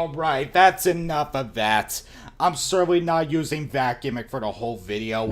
Alright, that's enough of that. I'm certainly not using that gimmick for the whole video.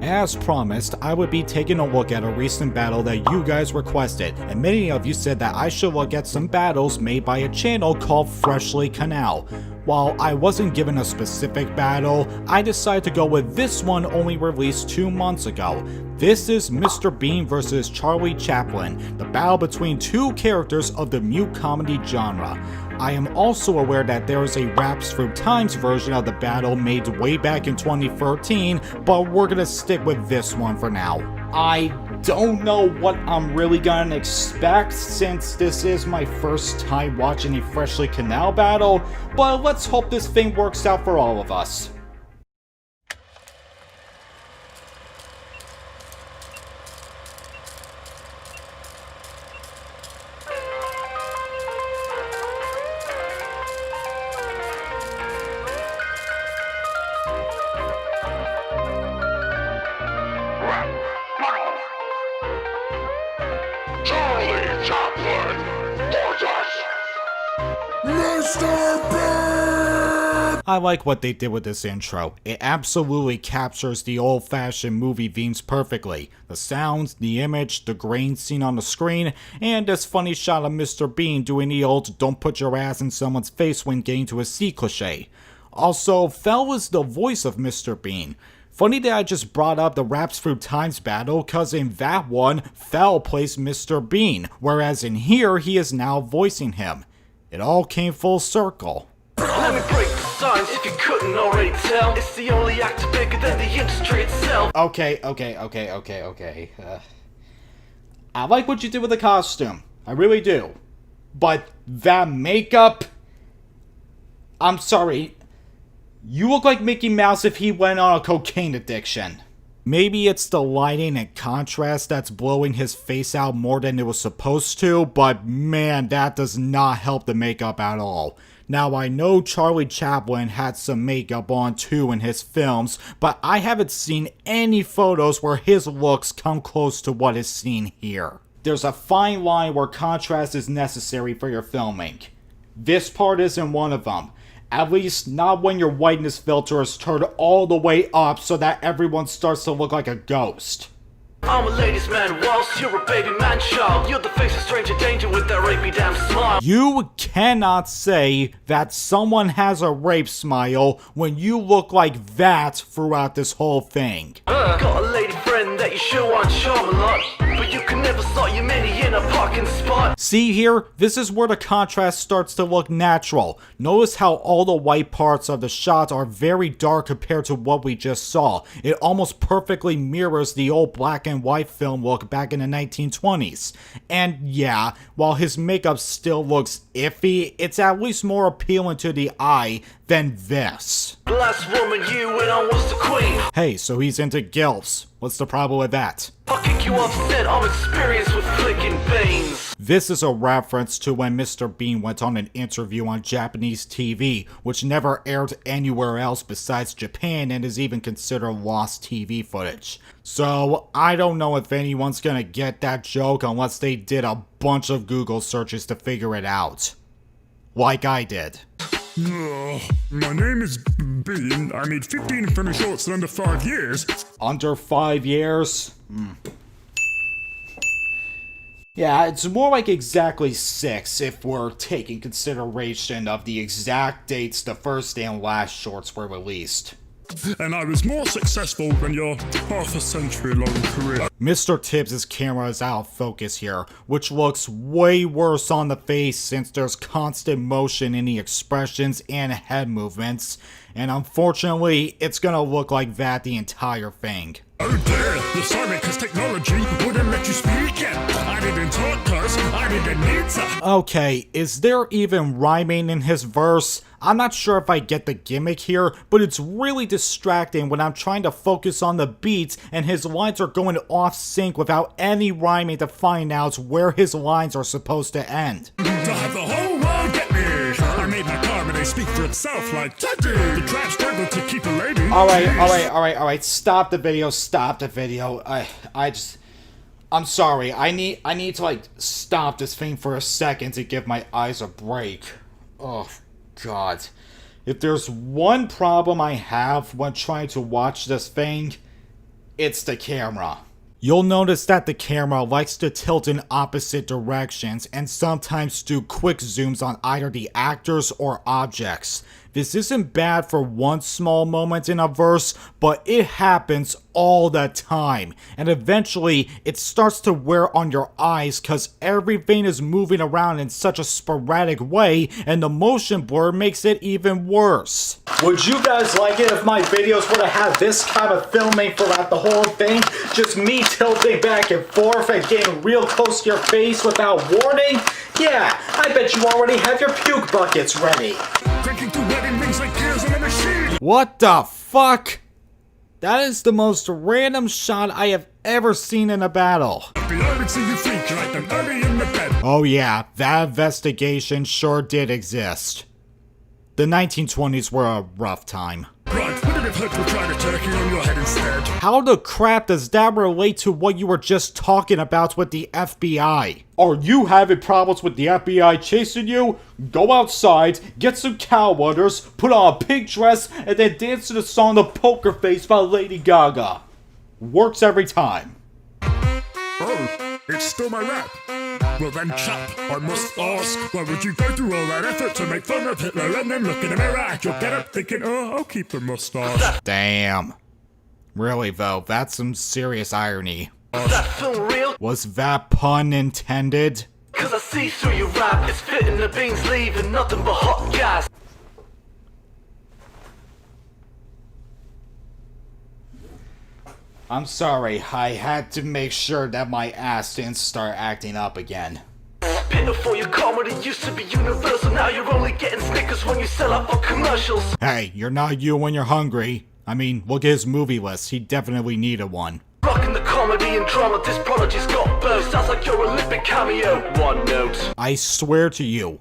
As promised, I would be taking a look at a recent battle that you guys requested, and many of you said that I should look at some battles made by a channel called Freshy Kanal. While I wasn't given a specific battle, I decided to go with this one only released 2 months ago. This is Mr. Bean vs. Chaplin, the battle between two characters of the mute comedy genre. I am also aware that there is a Raps Through Times version of the battle made way back in 2013, but we're gonna stick with this one for now. I don't know what I'm really gonna expect since this is my first time watching a Freshy Kanal battle, but let's hope this thing works out for all of us. Chaplin, Mr. Bean! I like what they did with this intro. It absolutely captures the old-fashioned movie themes perfectly. The sounds, the image, the grain seen on the screen, and this funny shot of Mr. Bean doing the old "don't put your ass in someone's face when getting to a seat" cliche. Also, Fel was the voice of Mr. Bean. Funny that I just brought up the Raps Through Times battle, cause in that one, Fel plays Mr. Bean, whereas in here, he is now voicing him. It all came full circle. Let me break the signs if you couldn't already tell. It's the only actor bigger than the industry itself. Okay. I like what you did with the costume. I really do. But that makeup... I'm sorry. You look like Mickey Mouse if he went on a cocaine addiction. Maybe it's the lighting and contrast that's blowing his face out more than it was supposed to, but man, that does not help the makeup at all. Now, I know Charlie Chaplin had some makeup on too in his films, but I haven't seen any photos where his looks come close to what is seen here. There's a fine line where contrast is necessary for your filming. This part isn't one of them. At least not when your whiteness filter is turned all the way up so that everyone starts to look like a ghost. I'm a ladies man whilst you're a baby man child. You're the face of stranger danger with that rapey damn smile. You cannot say that someone has a rape smile when you look like that throughout this whole thing. Got a lady friend that you sure want to charm a lot, but you can never slot your mini in a parking spot. See here? This is where the contrast starts to look natural. Notice how all the white parts of the shot are very dark compared to what we just saw. It almost perfectly mirrors the old black and white film look back in the 1920s. And yeah, while his makeup still looks iffy, it's at least more appealing to the eye than this. Last woman you went on was the queen. Hey, so he's into gilfs. What's the problem with that? I'll kick you off set, I'm experienced with flicking veins. This is a reference to when Mr. Bean went on an interview on Japanese TV, which never aired anywhere else besides Japan and is even considered lost TV footage. So, I don't know if anyone's gonna get that joke unless they did a bunch of Google searches to figure it out. Like I did. My name is Bean. I made 15 funny shorts in under 5 years. Under 5 years? Yeah, it's more like exactly 6 if we're taking consideration of the exact dates the first and last shorts were released. And I was more successful than your half-a-century-long career. Mr. Tibbs' camera is out of focus here, which looks way worse on the face since there's constant motion in the expressions and head movements, and unfortunately, it's gonna look like that the entire thing. Oh dear, the Sonic's technology wouldn't let you speak yet. I didn't talk cause I didn't need to. Okay, is there even rhyming in his verse? I'm not sure if I get the gimmick here, but it's really distracting when I'm trying to focus on the beats and his lines are going off sync without any rhyming to find out where his lines are supposed to end. To have the whole world get me. I made my car and they speak for itself like Teddy. The trap struggled to keep a lady. Alright, stop the video. I'm sorry, I need to like stop this thing for a second to give my eyes a break. Ugh. God. If there's one problem I have when trying to watch this thing, it's the camera. You'll notice that the camera likes to tilt in opposite directions and sometimes do quick zooms on either the actors or objects. This isn't bad for one small moment in a verse, but it happens all the time. And eventually, it starts to wear on your eyes because everything is moving around in such a sporadic way, and the motion blur makes it even worse. Would you guys like it if my videos were to have this kind of filming throughout the whole thing? Just me tilting back and forth and getting real close to your face without warning? Yeah, I bet you already have your puke buckets ready. Cranking through wedding rings like gears on a machine. What the fuck? That is the most random shot I have ever seen in a battle. Beloved, see you freak like them early in the bed. Oh yeah, that investigation sure did exist. The 1920s were a rough time. Right, would it have hurt to try the turkey on your head instead? How the crap does that relate to what you were just talking about with the FBI? Are you having problems with the FBI chasing you? Go outside, get some cow udders, put on a pink dress, and then dance to the song The Poker Face by Lady Gaga. Works every time. Oh, it's still my rap. Well then, chap, I must ask, why would you go through all that effort to make fun of Hitler and then look in the mirror at your get-up thinking, oh, I'll keep the mustache? Damn. Really though, that's some serious irony. Is that film real? Was that pun intended? Cause I see through your rap, it's fitting the beans leaving nothing but hot gas. I'm sorry, I had to make sure that my ass didn't start acting up again. Pitiful, your comedy used to be universal, now you're only getting Snickers when you sell out for commercials. Hey, you're not you when you're hungry. I mean, look at his movie list, he definitely needed one. Rocking the comedy and drama, this prodigy's got both. Sounds like your Olympic cameo. One note. I swear to you,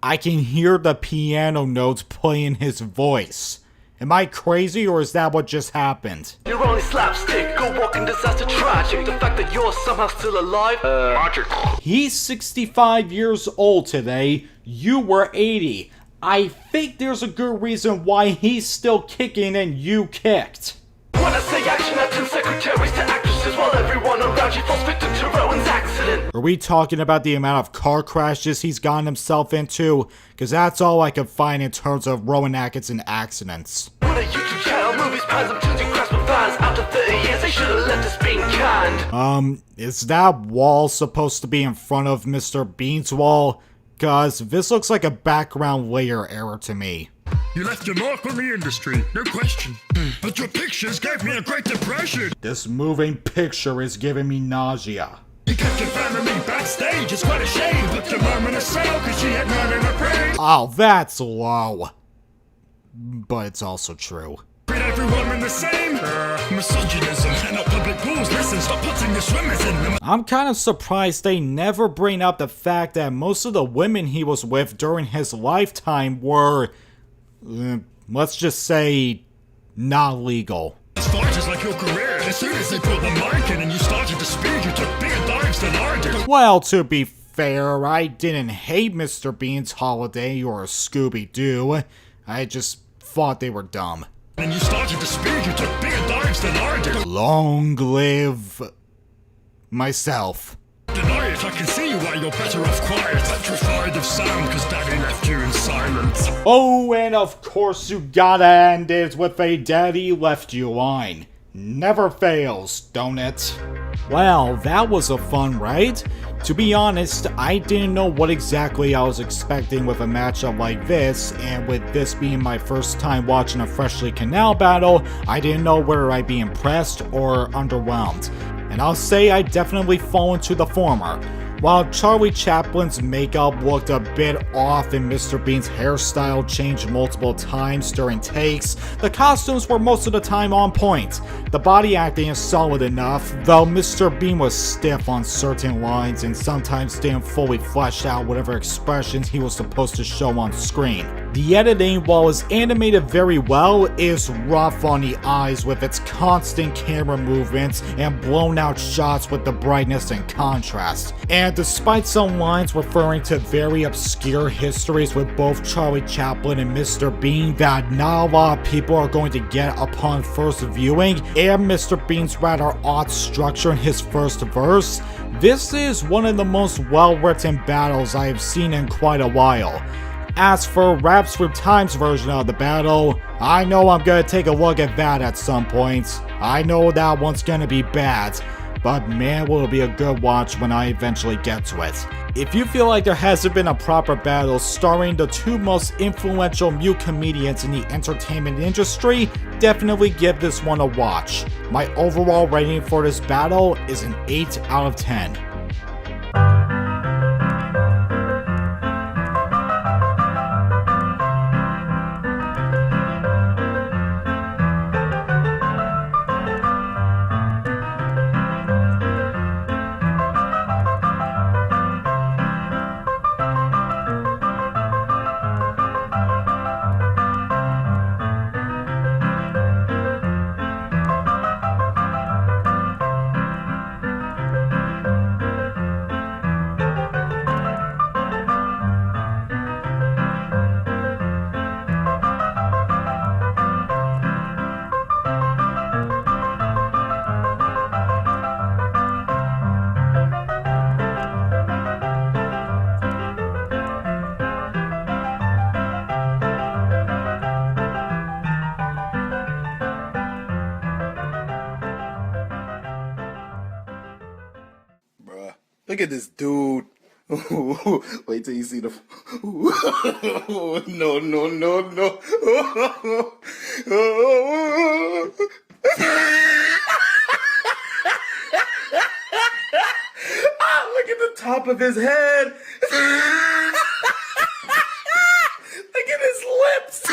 I can hear the piano notes play in his voice. Am I crazy or is that what just happened? You're only slapstick, go walking disaster tragic. The fact that you're somehow still alive, magic. He's 65 years old today, you were 80. I think there's a good reason why he's still kicking and you kicked. When I say action, I turn secretaries to actresses while everyone around you falls victim to Rowan's accident. Are we talking about the amount of car crashes he's gotten himself into? Cause that's all I can find in terms of Rowan Atkinson accidents. With a YouTube channel, movies, pans, and tunes, and cracks with fans. After 30 years, they should have left us being kind. Is that wall supposed to be in front of Mr. Bean's wall? Cause this looks like a background layer error to me. You left your mark on the industry, no question. But your pictures gave me a great impression. This moving picture is giving me nausea. You kept your family backstage, it's quite a shame. But your mom in a cell cause she had none in her brain. Oh, that's low. But it's also true. Treat every woman the same. Misogynism and up public pools. Listen, stop putting your swimmers in them. I'm kind of surprised they never bring up the fact that most of the women he was with during his lifetime were, let's just say, not legal. As far as like your career, as soon as they put the mic in and you started to speak, you took bigger dives than I did. Well, to be fair, I didn't hate Mr. Bean's Holiday or Scooby-Doo. I just thought they were dumb. And you started to speak, you took bigger dives than I did. Long live myself. Deny it, I can see why you're better off quiet, petrified of sound, cause daddy left you in silence. Oh, and of course you gotta end it with a daddy left you line. Never fails, don't it? Well, that was a fun ride. To be honest, I didn't know what exactly I was expecting with a matchup like this, and with this being my first time watching a Freshy Kanal battle, I didn't know whether I'd be impressed or underwhelmed. And I'll say I definitely fall into the former. While Charlie Chaplin's makeup looked a bit off and Mr. Bean's hairstyle changed multiple times during takes, the costumes were most of the time on point. The body acting is solid enough, though Mr. Bean was stiff on certain lines and sometimes didn't fully flesh out whatever expressions he was supposed to show on screen. The editing, while it's animated very well, is rough on the eyes with its constant camera movements and blown out shots with the brightness and contrast. And And despite some lines referring to very obscure histories with both Charlie Chaplin and Mr. Bean that not a lot of people are going to get upon first viewing, and Mr. Bean's rather odd structure in his first verse, this is one of the most well-written battles I have seen in quite a while. As for Raps with Time's version of the battle, I know I'm gonna take a look at that at some point. I know that one's gonna be bad, but man, will it be a good watch when I eventually get to it. If you feel like there hasn't been a proper battle starring the two most influential mute comedians in the entertainment industry, definitely give this one a watch. My overall rating for this battle is an 8 out of 10. Look at this dude. Wait till you see the. No, no, no, no. Look at the top of his head. Look at his lips.